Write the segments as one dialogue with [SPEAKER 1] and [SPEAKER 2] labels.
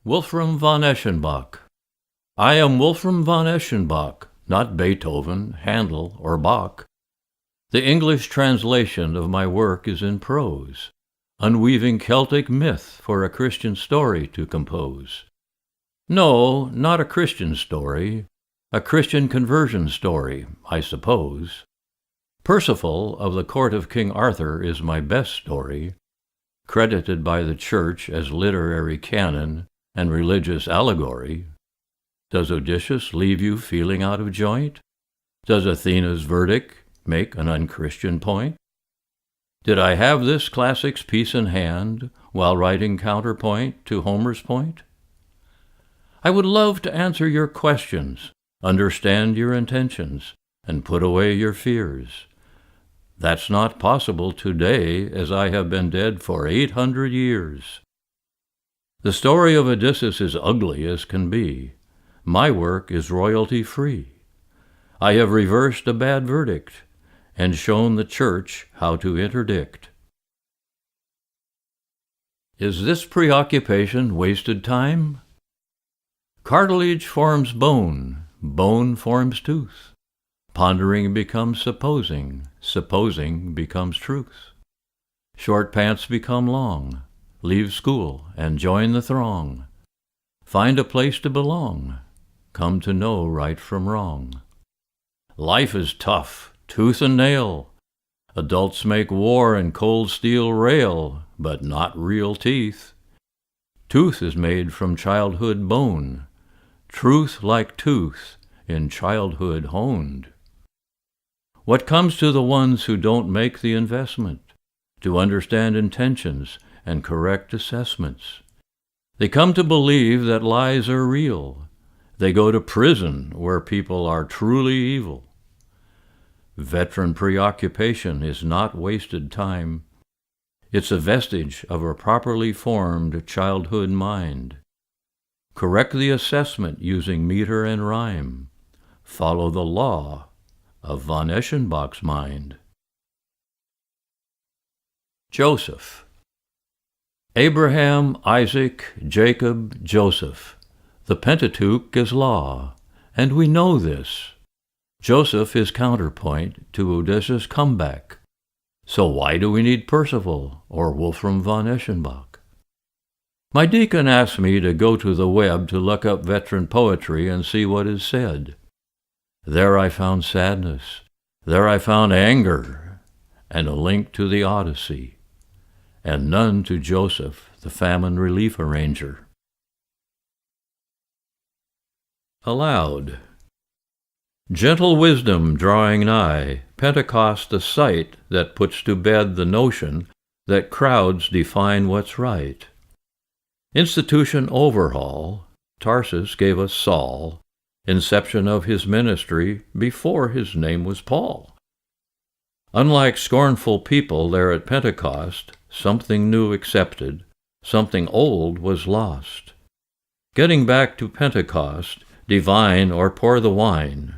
[SPEAKER 1] Wolfram von Eschenbach. I am Wolfram von Eschenbach, not Beethoven, Handel, or Bach. The English translation of my work is in prose, unweaving Celtic myth for a Christian story to compose. No, not a Christian story, a Christian conversion story, I suppose. Percival of the court of King Arthur is my best story, credited by the Church as literary canon and religious allegory. Does Odysseus leave you feeling out of joint? Does Athena's verdict make an unchristian point? Did I have this classic's piece in hand while writing counterpoint to Homer's point? I would love to answer your questions, understand your intentions, and put away your fears. That's not possible today, as I have been dead for 800 years. The story of Odysseus is ugly as can be. My work is royalty-free. I have reversed a bad verdict and shown the Church how to interdict. Is this preoccupation wasted time? Cartilage forms bone, bone forms tooth. Pondering becomes supposing, supposing becomes truth. Short pants become long. Leave school and join the throng. Find a place to belong. Come to know right from wrong. Life is tough, tooth and nail. Adults make war and cold steel rail, but not real teeth. Tooth is made from childhood bone. Truth like tooth in childhood honed. What comes to the ones who don't make the investment to understand intentions and correct assessments? They come to believe that lies are real. They go to prison where people are truly evil. Veteran preoccupation is not wasted time. It's a vestige of a properly formed childhood mind. Correct the assessment using meter and rhyme. Follow the law of von Eschenbach's mind. Joseph. Abraham, Isaac, Jacob, Joseph. The Pentateuch is law, and we know this. Joseph is counterpoint to Odysseus' comeback. So why do we need Percival or Wolfram von Eschenbach? My deacon asked me to go to the web to look up veteran poetry and see what is said. There I found sadness. There I found anger, and a link to the Odyssey, and none to Joseph, the famine relief arranger. Aloud. Gentle wisdom drawing nigh, Pentecost the sight that puts to bed the notion that crowds define what's right. Institution overhaul, Tarsus gave us Saul, inception of his ministry before his name was Paul. Unlike scornful people there at Pentecost, something new accepted, something old was lost. Getting back to Pentecost, divine or pour the wine.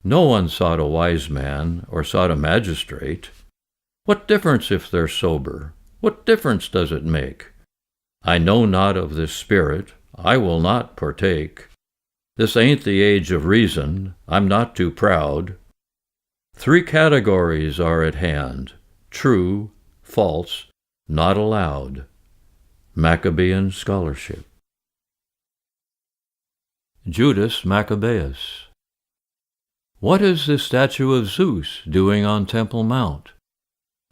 [SPEAKER 1] No one sought a wise man or sought a magistrate. What difference if they're sober? What difference does it make? I know not of this spirit, I will not partake. This ain't the age of reason, I'm not too proud. 3 categories are at hand, true, false, not allowed. Maccabean scholarship. Judas Maccabeus. What is this statue of Zeus doing on Temple Mount?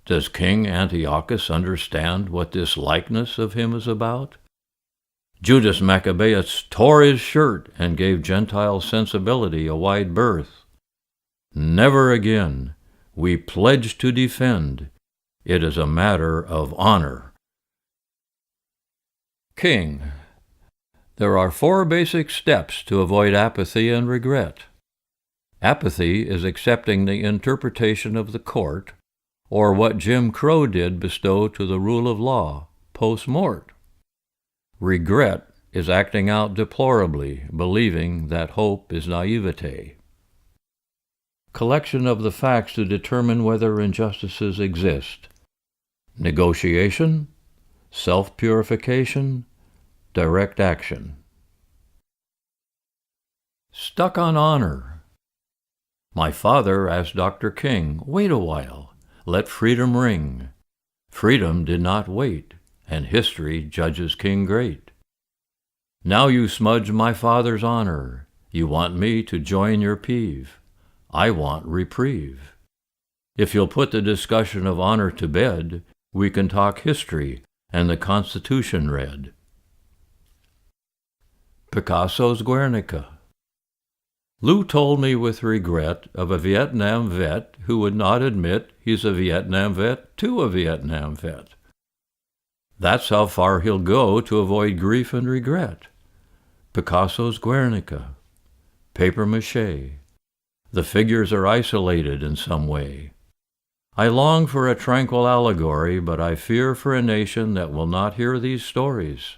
[SPEAKER 1] Does King Antiochus understand what this likeness of him is about? Judas Maccabeus tore his shirt and gave Gentile sensibility a wide berth. Never again. We pledge to defend. It is a matter of honor. King. There are 4 basic steps to avoid apathy and regret. Apathy is accepting the interpretation of the court, or what Jim Crow did bestow to the rule of law, post mort. Regret is acting out deplorably, believing that hope is naivete. Collection of the facts to determine whether injustices exist. Negotiation, self-purification, direct action. Stuck on honor. My father asked Dr. King, "Wait a while, let freedom ring." Freedom did not wait, and history judges King great. Now you smudge my father's honor. You want me to join your peeve. I want reprieve. If you'll put the discussion of honor to bed, we can talk history and the Constitution read. Picasso's Guernica. Lou told me with regret of a Vietnam vet who would not admit he's a Vietnam vet to a Vietnam vet. That's how far he'll go to avoid grief and regret. Picasso's Guernica. Papier-mâché. The figures are isolated in some way. I long for a tranquil allegory, but I fear for a nation that will not hear these stories.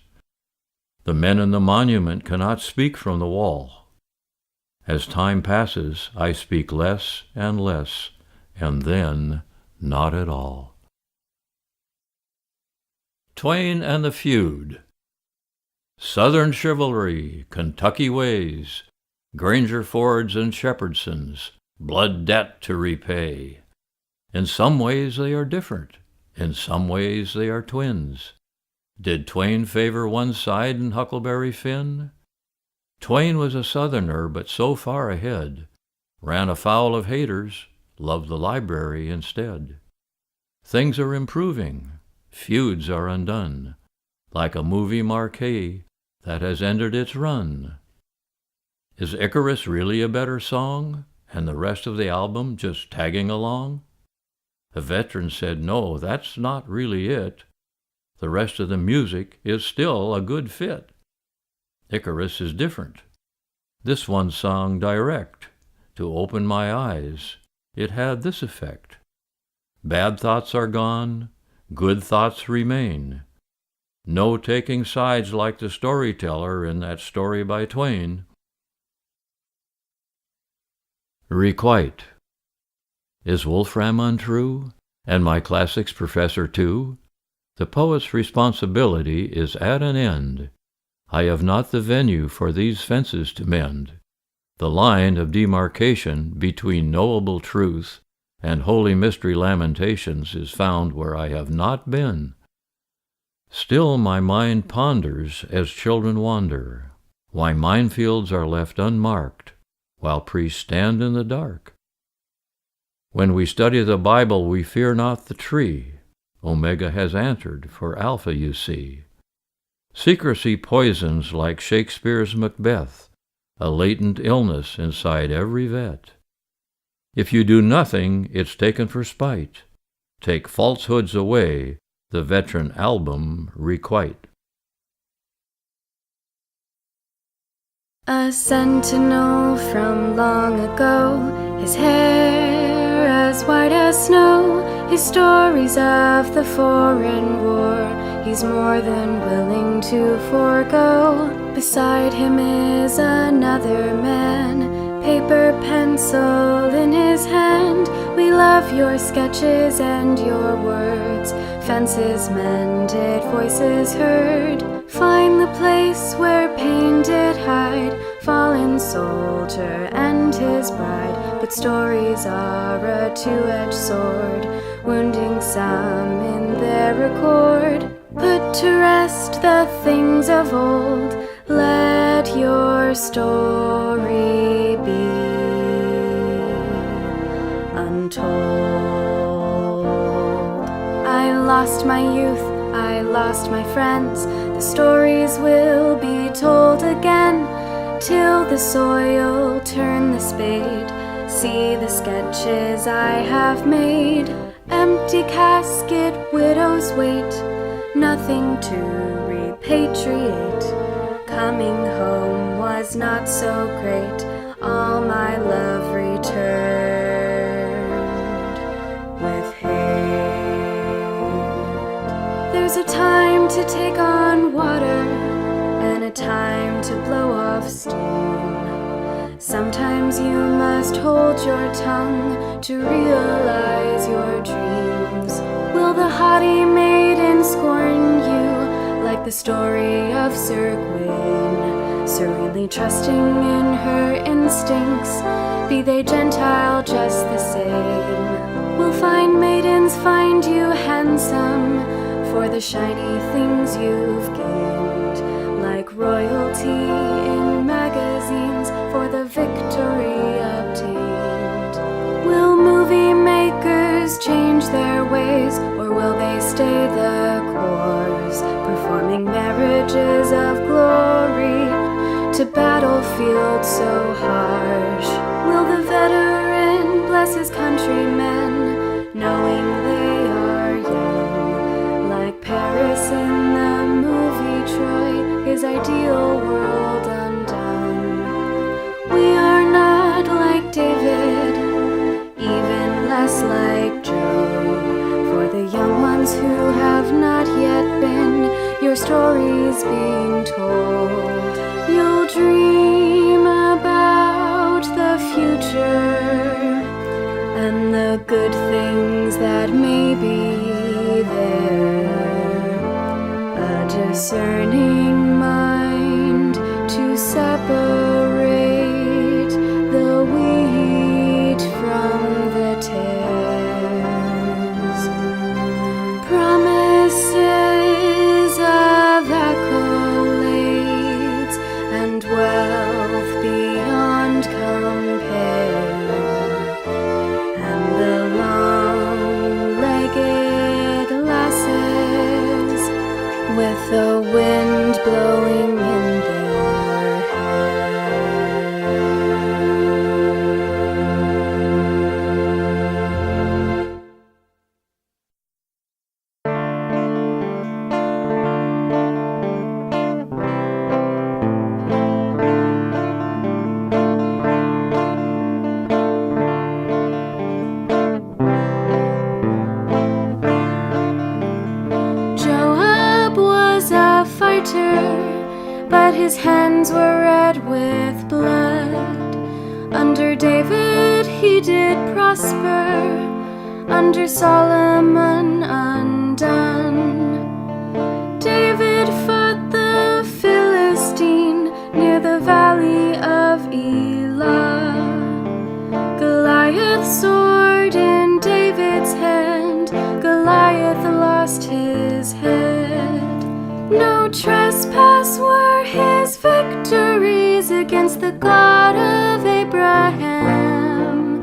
[SPEAKER 1] The men in the monument cannot speak from the wall. As time passes, I speak less and less, and then not at all. Twain and the Feud. Southern chivalry, Kentucky ways, Granger Fords and Shepherdsons, blood debt to repay. In some ways they are different, in some ways they are twins. Did Twain favor one side in Huckleberry Finn? Twain was a Southerner, but so far ahead, ran afoul of haters, loved the library instead. Things are improving, feuds are undone, like a movie marquee that has ended its run. Is Icarus really a better song, and the rest of the album just tagging along? A veteran said, no, that's not really it. The rest of the music is still a good fit. Icarus is different. This one song direct. To open my eyes, it had this effect. Bad thoughts are gone, good thoughts remain. No taking sides like the storyteller in that story by Twain. Requite. Is Wolfram untrue, and my classics professor too? The poet's responsibility is at an end. I have not the venue for these fences to mend. The line of demarcation between knowable truth and holy mystery lamentations is found where I have not been. Still my mind ponders as children wander, why minefields are left unmarked, while priests stand in the dark. When we study the Bible, we fear not the tree. Omega has answered for Alpha, you see. Secrecy poisons like Shakespeare's Macbeth, a latent illness inside every vet. If you do nothing, it's taken for spite. Take falsehoods away, the veteran album requite.
[SPEAKER 2] A sentinel from long ago, his hair as white as snow, his stories of the foreign war, he's more than willing to forego. Beside him is another man, paper pencil in his hand. We love your sketches and your words, fences mended, voices heard. Find the place where pain did hide, fallen soldier and his bride. But stories are a two-edged sword, wounding some in their accord. Put to rest the things of old, let your story be untold. I lost my youth, I lost my friends, the stories will be told again, till the soil turn the spade. See the sketches I have made, empty casket, widows wait, nothing to repatriate. Coming home was not so great, all my love returned with hate. There's a time to take on water, and a time to blow off steam. Sometimes you must hold your tongue to realize your dreams. Will the haughty maiden scorn you like like the story of Sir Gawain, serenely trusting in her instincts, be they Gentile just the same. Will fine maidens find you handsome for the shiny things you've gained, like royalty in magazines for the victory obtained? Will movie makers change their ways, or will they stay the course, performing marriages of glory to battlefields so harsh? Will the veteran bless his countrymen, knowing they are young, like Paris in the movie Troy, his ideal world undone? We are not like David, even less like Job, for the young ones who have not yet been, your stories being told. You'll dream about the future and the good things that may be there, a discerning mind to separate the wheat from the tares. Promises of accolades and wealth beyond compare, and the long-legged lasses with the wind blowing in their hair. Joab was a fighter, but his hands were red with blood. Under David he did prosper, under Solomon undone. David fought the Philistine near the valley of Elah. Goliath's sword in David's hand, Goliath lost his head. No trespass were his victories against the God of Abraham.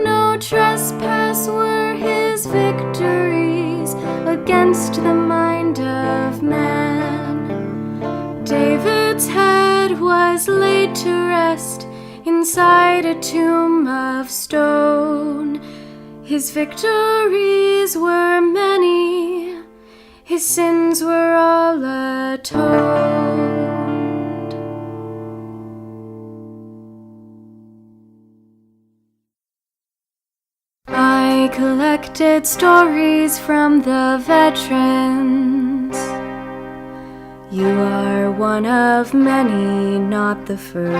[SPEAKER 2] No trespass were his victories against the mind of man. David's head was laid to rest inside a tomb of stone. His victories were many, his sins were all atoned. I collected stories from the veterans. You are one of many, not the first.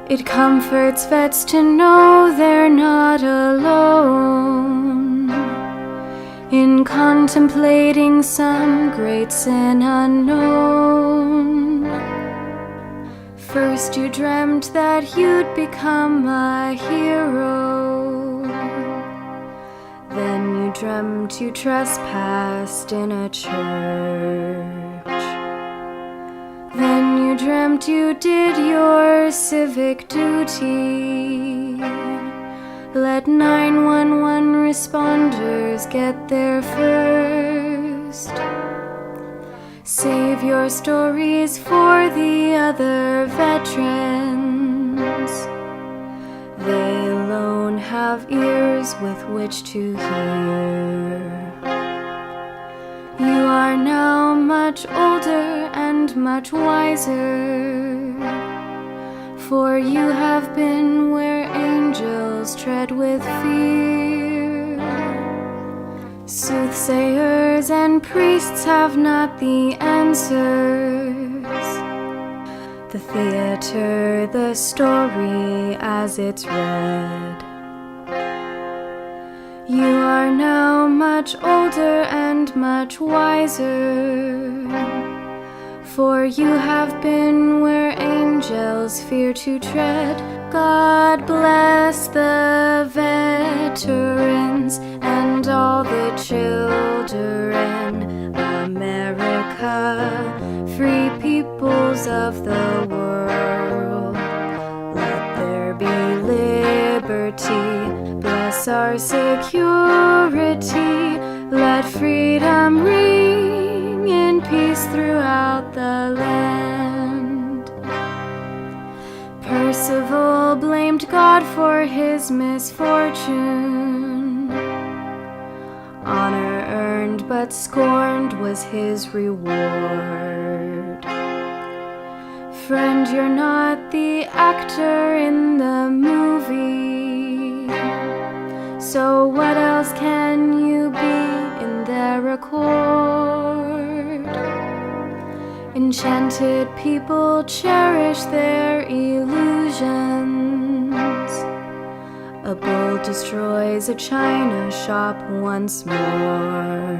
[SPEAKER 2] It comforts vets to know they're not alone in contemplating some great sin unknown. First you dreamt that you'd become a hero, then you dreamt you trespassed in a church, then you dreamt you did your civic duty. Let 911 responders get there first. Save your stories for the other veterans. They alone have ears with which to hear. You are now much older and much wiser, for you have been where angels tread with fear. Soothsayers and priests have not the answers. The theater, the story as it's read. You are now much older and much wiser, for you have been where angels fear to tread. God bless the veterans and all the children. America, free peoples of the world, let there be liberty. Bless our security. Let freedom ring in peace throughout the land. Percival blamed God for his misfortune. Honor earned but scorned was his reward. Friend, you're not the actor in the movie, so what else can you be in their record? Enchanted people cherish their illusions. A bull destroys a china shop once more.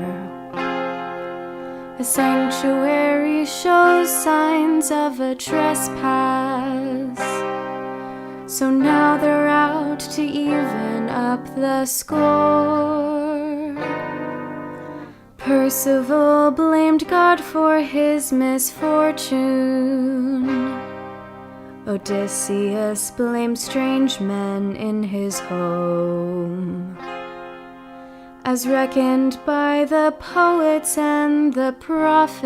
[SPEAKER 2] A sanctuary shows signs of a trespass, so now they're out to even up the score. Percival blamed God for his misfortune. Odysseus blamed strange men in his home. As reckoned by the poets and the prophets,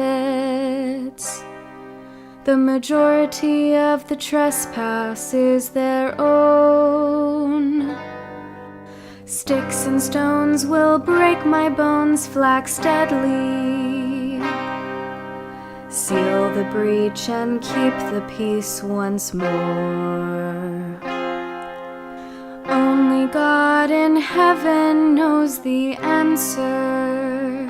[SPEAKER 2] the majority of the trespass is their own. Sticks and stones will break my bones, flax deadly. Seal the breach and keep the peace once more. Only God in heaven knows the answer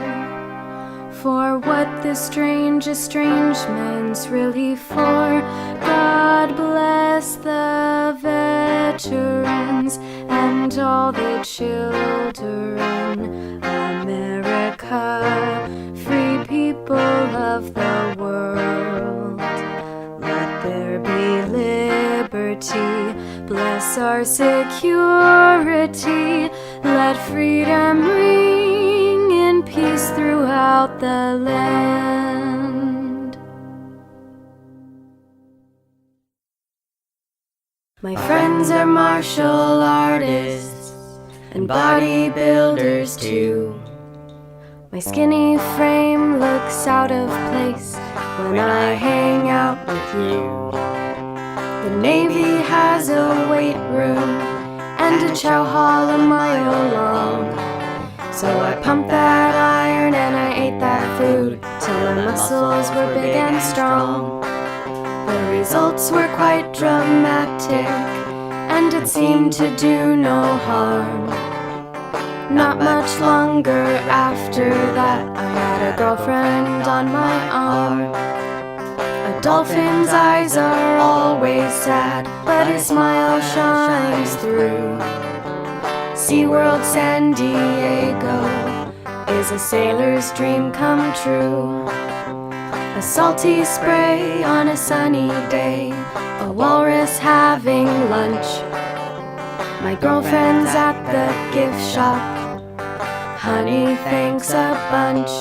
[SPEAKER 2] for what this strange estrangement's really for. God bless the veterans and all the children. America, free people of the world, let there be liberty. Bless our security. Let freedom ring in peace throughout the land. My friends are martial artists and bodybuilders too. My skinny frame looks out of place when I hang out with you. The Navy has a weight room and a chow hall a mile long, so I pumped that iron and I ate that food till my muscles were big and strong. The results were quite dramatic, and it seemed to do no harm. Not much longer after that, I had a girlfriend on my arm. A dolphin's eyes are always sad, but his smile shines through. SeaWorld San Diego is a sailor's dream come true. A salty spray on a sunny day, a walrus having lunch. My girlfriend's at the gift shop, honey, thanks a bunch.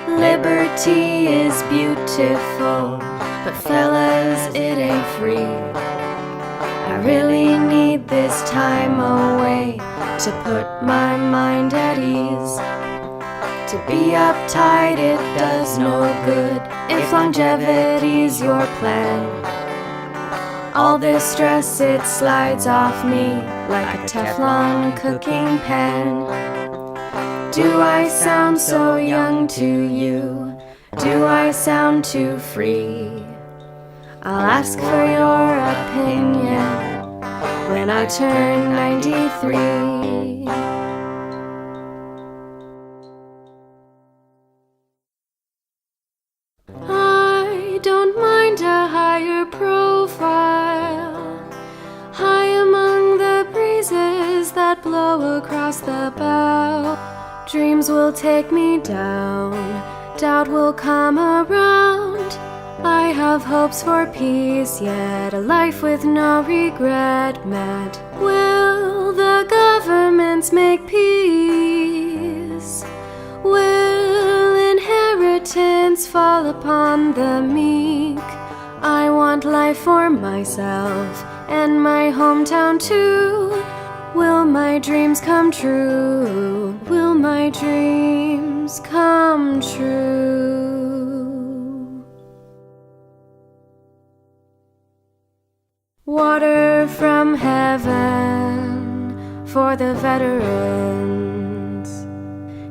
[SPEAKER 2] Liberty is beautiful, but fellas, it ain't free. I really need this time away to put my mind at ease. To be uptight, it does no good if longevity's your plan. All this stress, it slides off me like a Teflon cooking pan. Do I sound so young to you? Do I sound too free? I'll ask for your opinion when I turn 93. I don't mind a higher profile, high among the breezes that blow flow across the bow. Dreams will take me down, doubt will come around. I have hopes for peace, yet a life with no regret. Mad, will the governments make peace? Will inheritance fall upon the meek? I want life for myself and my hometown too. Will my dreams come true? Will my dreams come true? Water from heaven for the veterans.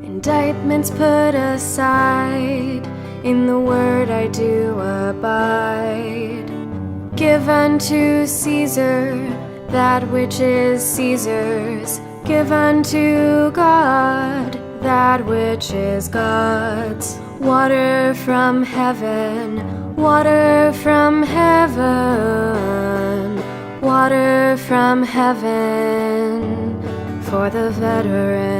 [SPEAKER 2] Indictments put aside, in the word I do abide. Give unto Caesar that which is Caesar's. Give unto God that which is God's. Water from heaven, water from heaven, water from heaven for the veteran.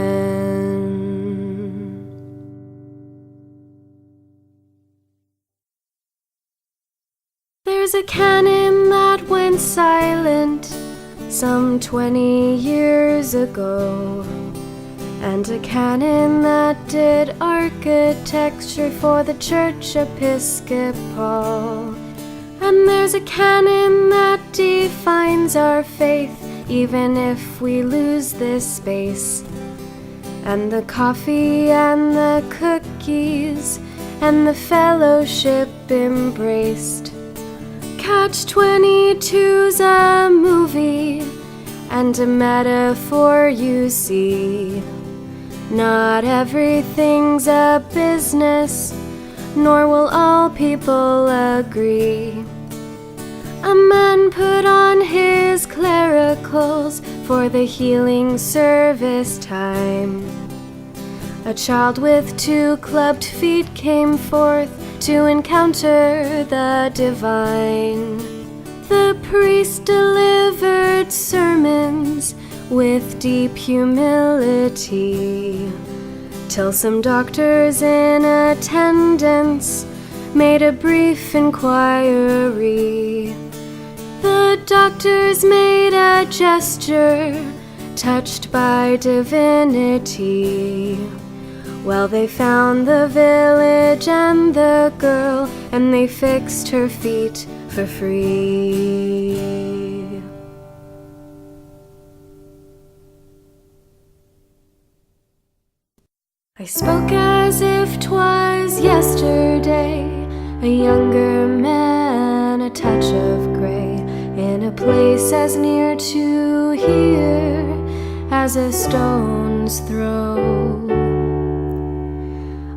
[SPEAKER 2] There's a cannon that went silent some 20 years ago, and a cannon that did architecture for the Church Episcopal. And there's a cannon that defines our faith, even if we lose this space. And the coffee and the cookies and the fellowship embraced. Catch-22's a movie and a metaphor, you see. Not everything's a business, nor will all people agree. A man put on his clericals for the healing service time. A child with 2 clubbed feet came forth to encounter the divine. The priest delivered sermons with deep humility, till some doctors in attendance made a brief inquiry. The doctors made a gesture, touched by divinity. Well, they found the village and the girl, and they fixed her feet for free. I spoke as if 'twas yesterday, a younger man, a touch of gray, in a place as near to here as a stone's throw.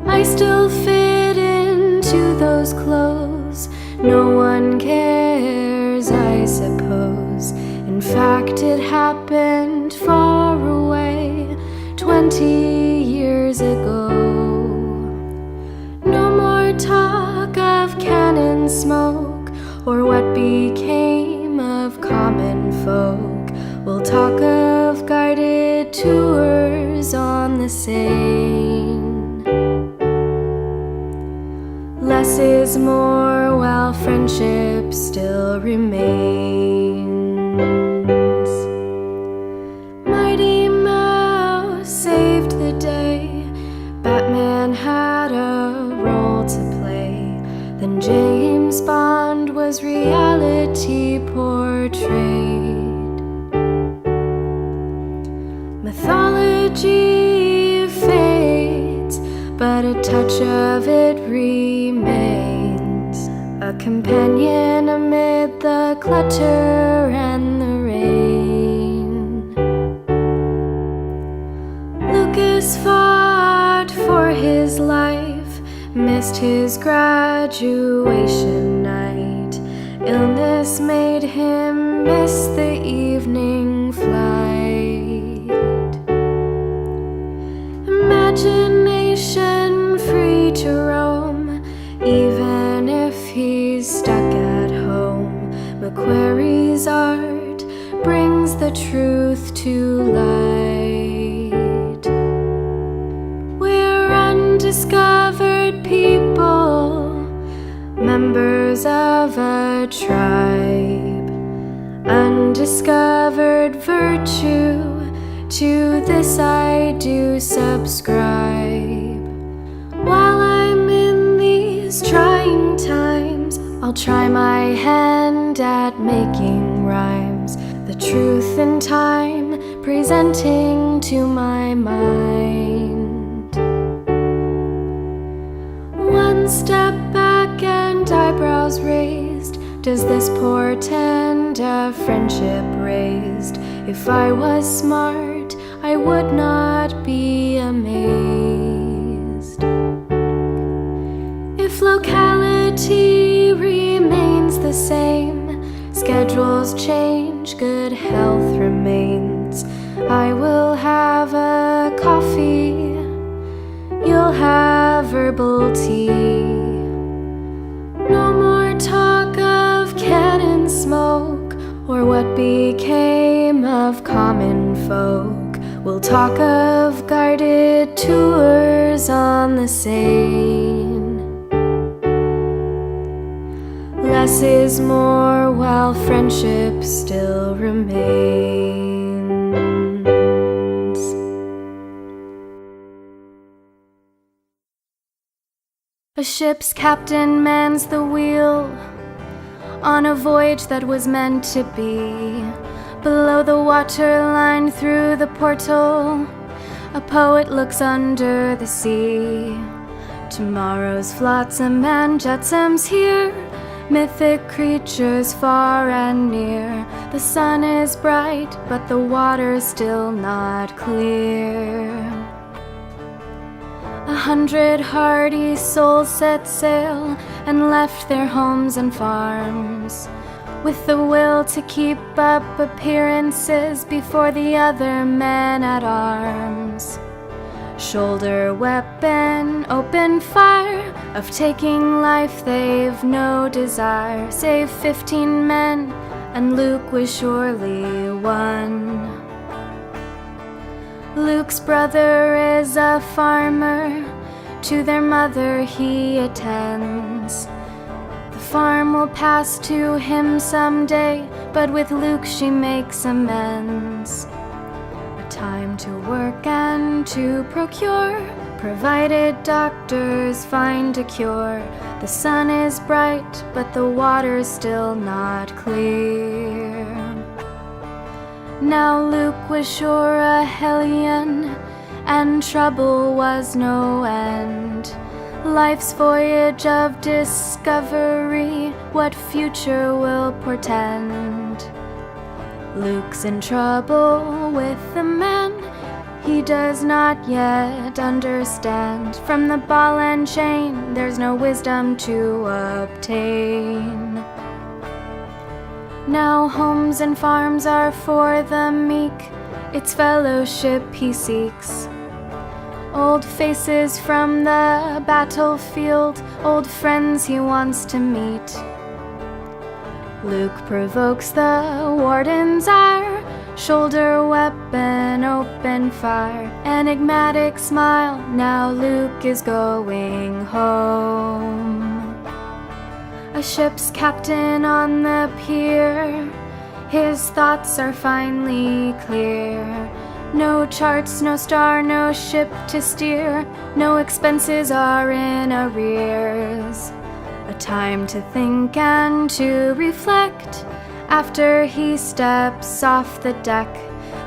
[SPEAKER 2] I still fit into those clothes, no one cares, I suppose. In fact, it happened far away, 20 years ago. No more talk of cannon smoke, or what became of common folk. We'll talk of guided tours on the Seine. Less is more while friendship still remains. Mighty Mouse saved the day, Batman had a role to play, then James Bond was reality portrayed. Mythology fades, but a touch of it remains, a companion amid the clutter and the rain. Lucas fought for his life, missed his graduation night. Illness made him miss the evening flight. Imagination free to roam, even if he's stuck at home. Macquarie's art brings the truth to light. tribe. Undiscovered virtue, to this I do subscribe. While I'm in these trying times, I'll try my hand at making rhymes, the truth in time presenting to my mind. One step back and eyebrows raised, does this portend a friendship raised? If I was smart, I would not be amazed. If locality remains the same, schedules change, good health remains. I will have a coffee, you'll have herbal tea. No more talk of cannon smoke, or what became of common folk. We'll talk of guided tours on the Seine. Less is more while friendship still remains. A ship's captain mans the wheel on a voyage that was meant to be. Below the waterline, through the portal, a poet looks under the sea. Tomorrow's flotsam and jetsams here, mythic creatures far and near. The sun is bright, but the water's still not clear. 100 hardy souls set sail and left their homes and farms, with the will to keep up appearances before the other men at arms. Shoulder weapon, open fire, of taking life they've no desire, save 15 men, and Luke was surely one. Luke's brother is a farmer, to their mother he attends. The farm will pass to him someday, but with Luke she makes amends. A time to work and to procure, provided doctors find a cure. The sun is bright, but the water's still not clear. Now Luke was sure a hellion, and trouble was no end. Life's voyage of discovery, what future will portend? Luke's in trouble with the men he does not yet understand. From the ball and chain, there's no wisdom to obtain. Now homes and farms are for the meek, its fellowship he seeks. Old faces from the battlefield, old friends he wants to meet. Luke provokes the warden's ire, shoulder weapon, open fire. Enigmatic smile, now Luke is going home. A ship's captain on the pier, his thoughts are finally clear. No charts, no star, no ship to steer, no expenses are in arrears. A time to think and to reflect, after he steps off the deck.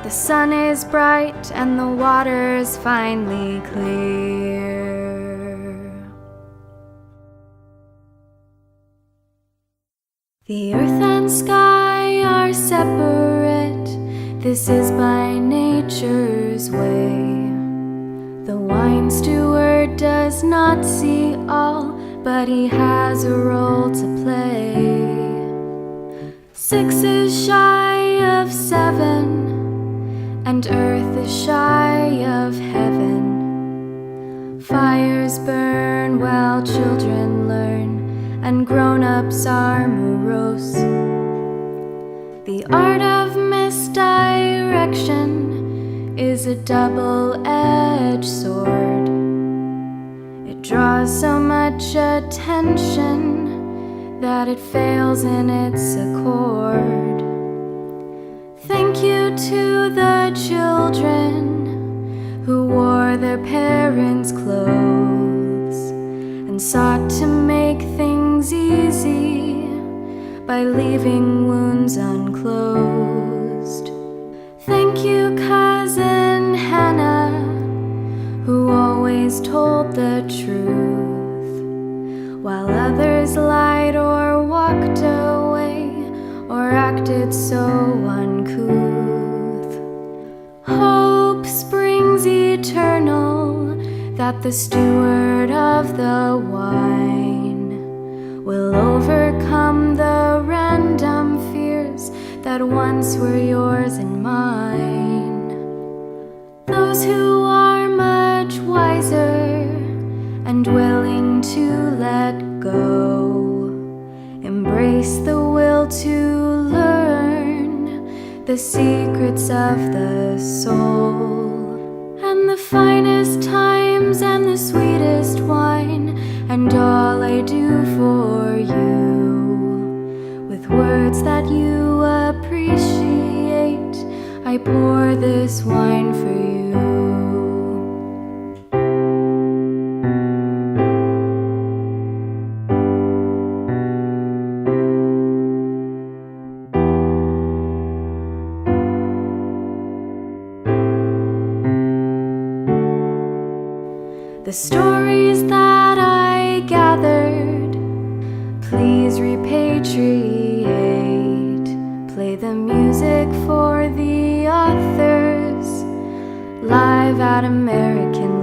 [SPEAKER 2] The sun is bright and the water's finally clear. The earth and sky are separate, this is by nature's way. The wine steward does not see all, but he has a role to play. 6 is shy of 7, and earth is shy of heaven. Fires burn while children learn, and grown-ups are morose. The art of misdirection is a double-edged sword. It draws so much attention that it fails in its accord. Thank you to the children who wore their parents' clothes and sought to make things easy by leaving wounds unclosed. Thank you, Cousin Hannah, who always told the truth, while others lied or walked away or acted so uncouth. Hope springs eternal that the steward of the wine will overcome the random fears that once were yours and mine. Those who are much wiser and willing to let go embrace the will to learn the secrets of the soul, and the finest times and the sweetest wine, and all I do for you. With words that you appreciate, I pour this wine for you. The stories that I gathered, please repatriate. Play the music for the authors live at American